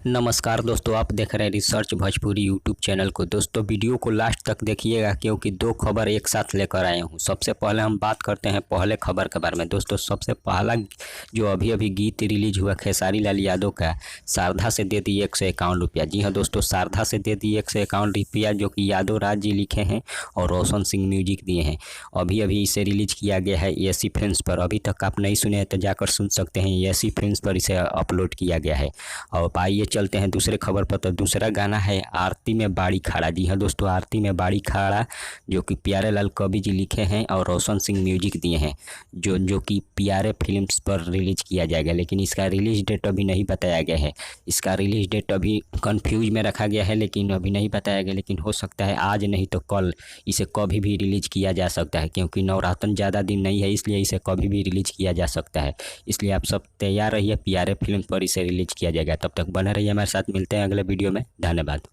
नमस्कार दोस्तों, आप देख रहे हैं रिसर्च भोजपुरी यूट्यूब चैनल को। दोस्तों वीडियो को लास्ट तक देखिएगा क्योंकि दो खबर एक साथ लेकर आए हूँ। सबसे पहले हम बात करते हैं पहले खबर के बारे में। दोस्तों सबसे पहला जो अभी गीत रिलीज हुआ खेसारी लाल यादव का, शारदा से दे दी 151 रुपया। जी हाँ दोस्तों, शारदा से दे दी 151 रुपया, जो कि यादव राज जी लिखे हैं और रोशन सिंह म्यूजिक दिए हैं। अभी इसे रिलीज किया गया है एसी फिल्म्स पर। अभी तक आप नहीं सुने हैं तो जाकर सुन सकते हैं, एसी फिल्म्स पर इसे अपलोड किया गया है। और आइए चलते हैं दूसरे खबर पर। तो दूसरा गाना है आरती में बाड़ी खाड़ा। जी हाँ दोस्तों, आरती में बाड़ी खाड़ा जो कि प्यारे लाल कवि जी लिखे हैं और रोशन सिंह म्यूजिक दिए हैं, जो कि प्यारे फिल्म्स पर रिलीज किया जाएगा। लेकिन इसका रिलीज डेट अभी नहीं बताया गया है। इसका रिलीज डेट अभी कंफ्यूज में रखा गया है, लेकिन अभी नहीं बताया गया। लेकिन हो सकता है आज नहीं तो कल इसे कभी भी रिलीज किया जा सकता है, क्योंकि नवरात्र ज़्यादा दिन नहीं है, इसलिए इसे कभी भी रिलीज किया जा सकता है। इसलिए आप सब तैयार रहिए, प्यारे फिल्म पर इसे रिलीज किया जाएगा। तब तक बने रहिए हमारे साथ, मिलते हैं अगले वीडियो में। धन्यवाद।